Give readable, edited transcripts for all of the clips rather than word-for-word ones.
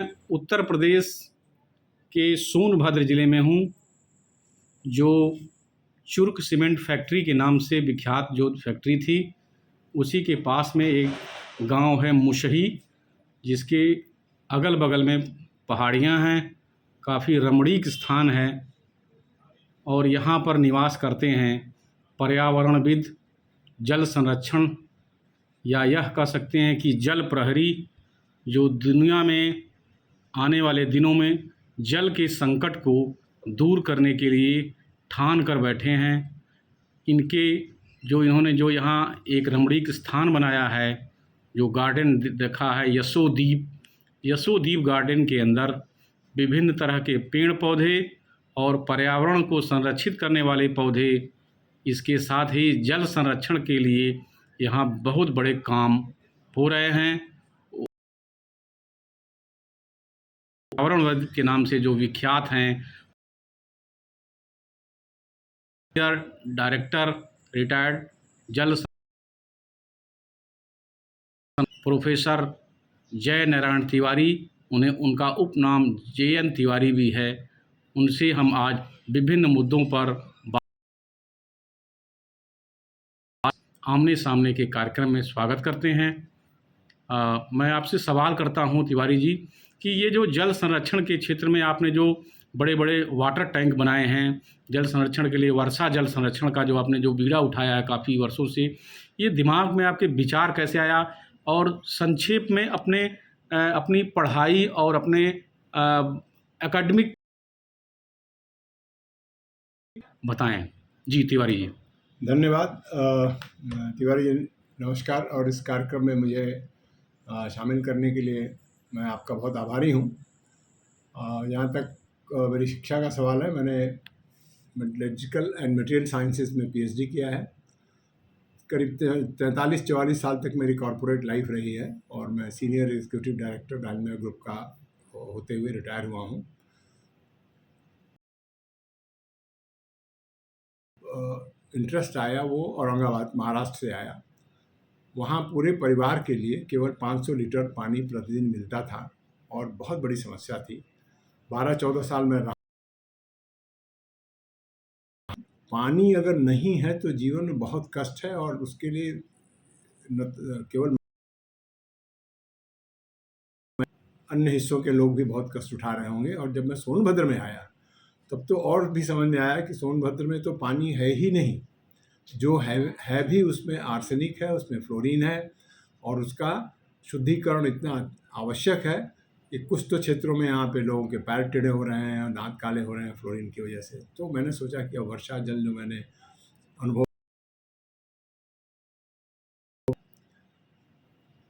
उत्तर प्रदेश के सोनभद्र ज़िले में हूँ, जो चुर्क सीमेंट फैक्ट्री के नाम से विख्यात जो फैक्ट्री थी, उसी के पास में एक गांव है मुशही, जिसके अगल-बगल में पहाड़ियां हैं, काफ़ी रमणीक स्थान है और यहाँ पर निवास करते हैं पर्यावरणविद, जल संरक्षण या यह कह सकते हैं कि जल प्रहरी, जो दुनिया में आने वाले दिनों में जल के संकट को दूर करने के लिए ठान कर बैठे हैं। इन्होंने जो यहाँ एक रमणीक स्थान बनाया है, जो गार्डन देखा है यशोदीप गार्डन के अंदर विभिन्न तरह के पेड़ पौधे और पर्यावरण को संरक्षित करने वाले पौधे, इसके साथ ही जल संरक्षण के लिए यहाँ बहुत बड़े काम हो रहे हैं। पर्यावरण के नाम से जो विख्यात हैं, डायरेक्टर रिटायर्ड जल प्रोफेसर जय नारायण तिवारी, उनका उपनाम JN तिवारी भी है। उनसे हम आज विभिन्न मुद्दों पर आमने सामने के कार्यक्रम में स्वागत करते हैं। मैं आपसे सवाल करता हूं तिवारी जी कि ये जो जल संरक्षण के क्षेत्र में आपने जो बड़े बड़े वाटर टैंक बनाए हैं जल संरक्षण के लिए, वर्षा जल संरक्षण का जो आपने जो बीड़ा उठाया है काफ़ी वर्षों से, ये दिमाग में आपके विचार कैसे आया? और संक्षेप में अपनी पढ़ाई और अपने एकेडमिक बताएं। जी तिवारी जी। धन्यवाद। तिवारी जी नमस्कार, और इस कार्यक्रम में मुझे शामिल करने के लिए मैं आपका बहुत आभारी हूँ। यहाँ तक मेरी शिक्षा का सवाल है, मैंने मेटलर्जिकल एंड मटेरियल साइंसेस में PhD किया है। करीब 43-44 साल तक मेरी कॉरपोरेट लाइफ रही है और मैं senior executive director Dalmia group का होते हुए रिटायर हुआ हूँ। इंटरेस्ट आया वो औरंगाबाद महाराष्ट्र से आया। वहाँ पूरे परिवार के लिए केवल 500 लीटर पानी प्रतिदिन मिलता था और बहुत बड़ी समस्या थी। 12-14 साल में रहा। पानी अगर नहीं है तो जीवन में बहुत कष्ट है और उसके लिए केवल अन्य हिस्सों के लोग भी बहुत कष्ट उठा रहे होंगे। और जब मैं सोनभद्र में आया तब तो और भी समझ में आया कि सोनभद्र में तो पानी है ही नहीं, जो है भी उसमें आर्सेनिक है, उसमें फ्लोरीन है और उसका शुद्धिकरण इतना आवश्यक है कि कुछ तो क्षेत्रों में यहाँ पे लोगों के पैर टेढ़े हो रहे हैं, दांत काले हो रहे हैं फ्लोरीन की वजह से। तो मैंने सोचा कि अब वर्षा जल जो मैंने अनुभव,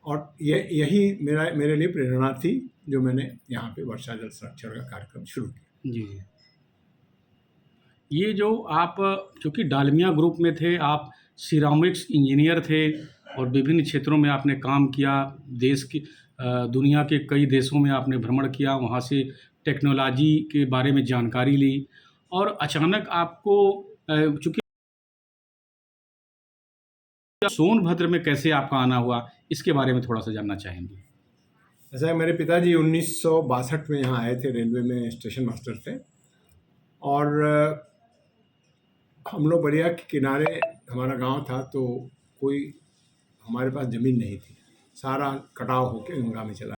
और यही मेरे लिए प्रेरणा थी जो मैंने यहाँ पे वर्षा जल संरक्षण का कार्यक्रम शुरू किया। जी जी। ये जो आप चूँकि डालमिया ग्रुप में थे, आप सिरामिक्स इंजीनियर थे और विभिन्न क्षेत्रों में आपने काम किया, देश की दुनिया के कई देशों में आपने भ्रमण किया, वहाँ से टेक्नोलॉजी के बारे में जानकारी ली और अचानक आपको चूँकि सोनभद्र में कैसे आपका आना हुआ, इसके बारे में थोड़ा सा जानना चाहेंगे। ऐसा मेरे पिताजी 1962 में यहाँ आए थे, रेलवे में स्टेशन मास्टर थे और हम लोग बलिया के किनारे हमारा गांव था, तो कोई हमारे पास ज़मीन नहीं थी, सारा कटाव होके गंगा में चला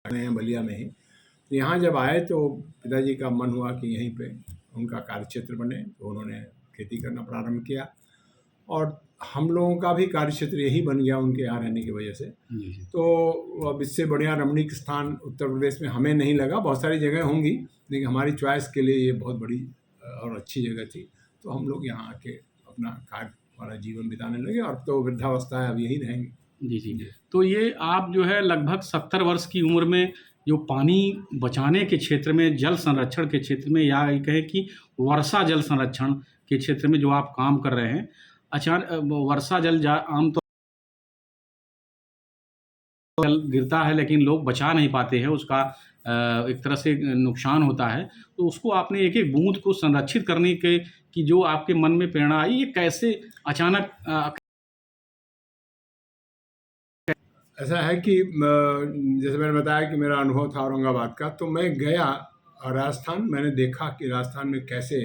हैं बलिया में ही। तो यहाँ जब आए तो पिताजी का मन हुआ कि यहीं पे उनका कार्यक्षेत्र बने, तो उन्होंने खेती करना प्रारंभ किया और हम लोगों का भी कार्यक्षेत्र यही बन गया उनके यहाँ रहने की वजह से। तो अब इससे बढ़िया रमणीक स्थान उत्तर प्रदेश में हमें नहीं लगा। बहुत सारी जगह होंगी लेकिन हमारी चॉइस के लिए ये बहुत बड़ी और अच्छी जगह थी, तो हम लोग यहाँ आके अपना कार्य वाला जीवन बिताने लगे और तो वृद्धावस्था है, अब यही रहेंगे। जी जी। तो ये आप जो है लगभग 70 वर्ष की उम्र में जो पानी बचाने के क्षेत्र में, जल संरक्षण के क्षेत्र में, या ये कहें कि वर्षा जल संरक्षण के क्षेत्र में जो आप काम कर रहे हैं, अचानक वर्षा जल आमतौर जल गिरता है लेकिन लोग बचा नहीं पाते हैं, उसका एक तरह से नुकसान होता है, तो उसको आपने एक एक बूंद को संरक्षित करने के की जो आपके मन में प्रेरणा आई, ये कैसे अचानक ऐसा है कि जैसे मैंने बताया कि मेरा अनुभव था औरंगाबाद का, तो मैं गया राजस्थान, मैंने देखा कि राजस्थान में कैसे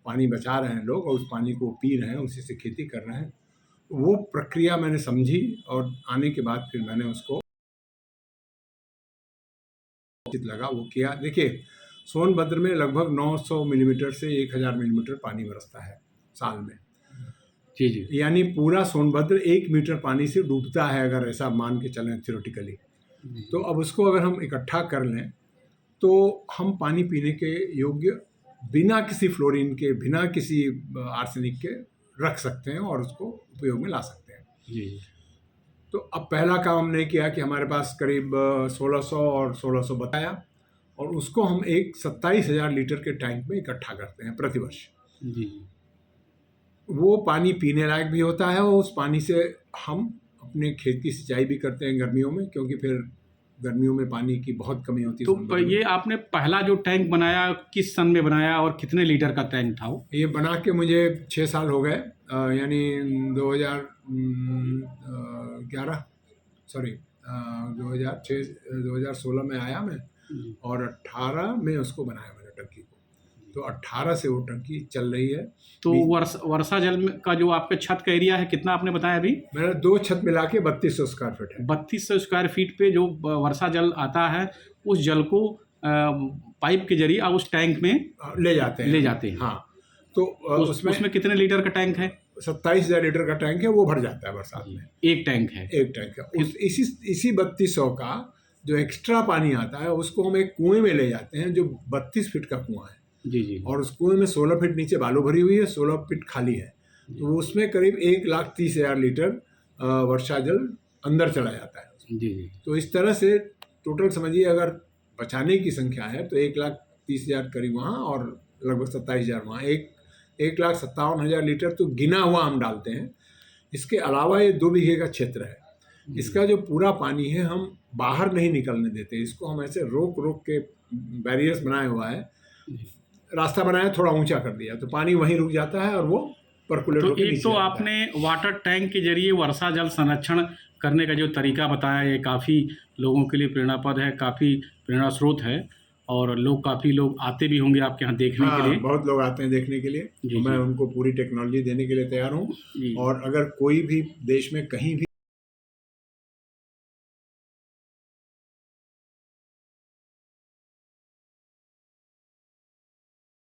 पानी बचा रहे हैं लोग और उस पानी को पी रहे हैं, उसी से खेती कर रहे हैं। वो प्रक्रिया मैंने समझी और आने के बाद फिर मैंने उसको उचित लगा वो किया। देखिए, सोनभद्र में लगभग 900 मिलीमीटर से 1000 मिलीमीटर पानी बरसता है साल में। जी जी यानी पूरा सोनभद्र 1 मीटर पानी से डूबता है, अगर ऐसा मान के चलें थ्योरेटिकली। तो अब उसको अगर हम इकट्ठा कर लें तो हम पानी पीने के योग्य बिना किसी फ्लोरीन के, बिना किसी आर्सेनिक के रख सकते हैं और उसको उपयोग में ला सकते हैं। जी। तो अब पहला काम हमने किया कि हमारे पास करीब 1600 और 1600 बताया, और उसको हम एक 27,000 लीटर के टैंक में इकट्ठा करते हैं प्रतिवर्ष। जी वो पानी पीने लायक भी होता है और उस पानी से हम अपने खेत की सिंचाई भी करते हैं गर्मियों में, क्योंकि फिर गर्मियों में पानी की बहुत कमी होती है तो सोनभद्र में। ये आपने पहला जो टैंक बनाया किस सन में बनाया और कितने लीटर का टैंक था वो? ये बना के मुझे 6 साल हो गए, यानी 2016 में आया मैं, और 18 में उसको बनाया मैंने टंकी को। तो 18 से वो टंकी चल रही है। तो वर्षा जल का जो आपके छत का एरिया है कितना आपने बताया अभी? मेरा 2 छत मिला के 3200 स्क्वायर फीट है। 3200 स्क्वायर फीट पे जो वर्षा जल आता है उस जल को पाइप के जरिए आप उस टैंक में ले जाते हैं। हाँ, तो उसमें कितने लीटर का टैंक है? 27,000 लीटर का टैंक है, वो भर जाता है बरसात में। एक टैंक है? एक टैंक है। इसी 3200 का जो एक्स्ट्रा पानी आता है उसको हम एक कुएं में ले जाते हैं, जो 32 फीट का कुआं है। जी जी। और उस कुएं में 16 फीट नीचे बालू भरी हुई है, 16 फीट खाली है। तो उसमें करीब 1,30,000 लीटर वर्षा जल अंदर चला जाता है। जी जी। तो इस तरह से टोटल समझिए, अगर बचाने की संख्या है तो 1,30,000 करीब वहाँ और लगभग 27,000 वहाँ। 1,57,000 लीटर तो गिना हुआ हम डालते हैं। इसके अलावा ये 2 बीघे का क्षेत्र है। इसका जो पूरा पानी है हम बाहर नहीं निकलने देते, इसको हम ऐसे रोक रोक के बैरियर्स बनाया हुआ है, रास्ता बनाया, थोड़ा ऊंचा कर दिया, तो पानी वहीं रुक जाता है और वो परकुलेट तो होकर एक नीचे तो आता है। आपने वाटर टैंक के जरिए वर्षा जल संरक्षण करने का जो तरीका बताया, ये काफ़ी लोगों के लिए प्रेरणापद है, काफ़ी प्रेरणा स्रोत है, और काफ़ी लोग आते भी होंगे आपके यहाँ देखने के लिए। बहुत लोग आते हैं देखने के लिए। तो मैं उनको पूरी टेक्नोलॉजी देने के लिए तैयार हूँ, और अगर कोई भी देश में कहीं भी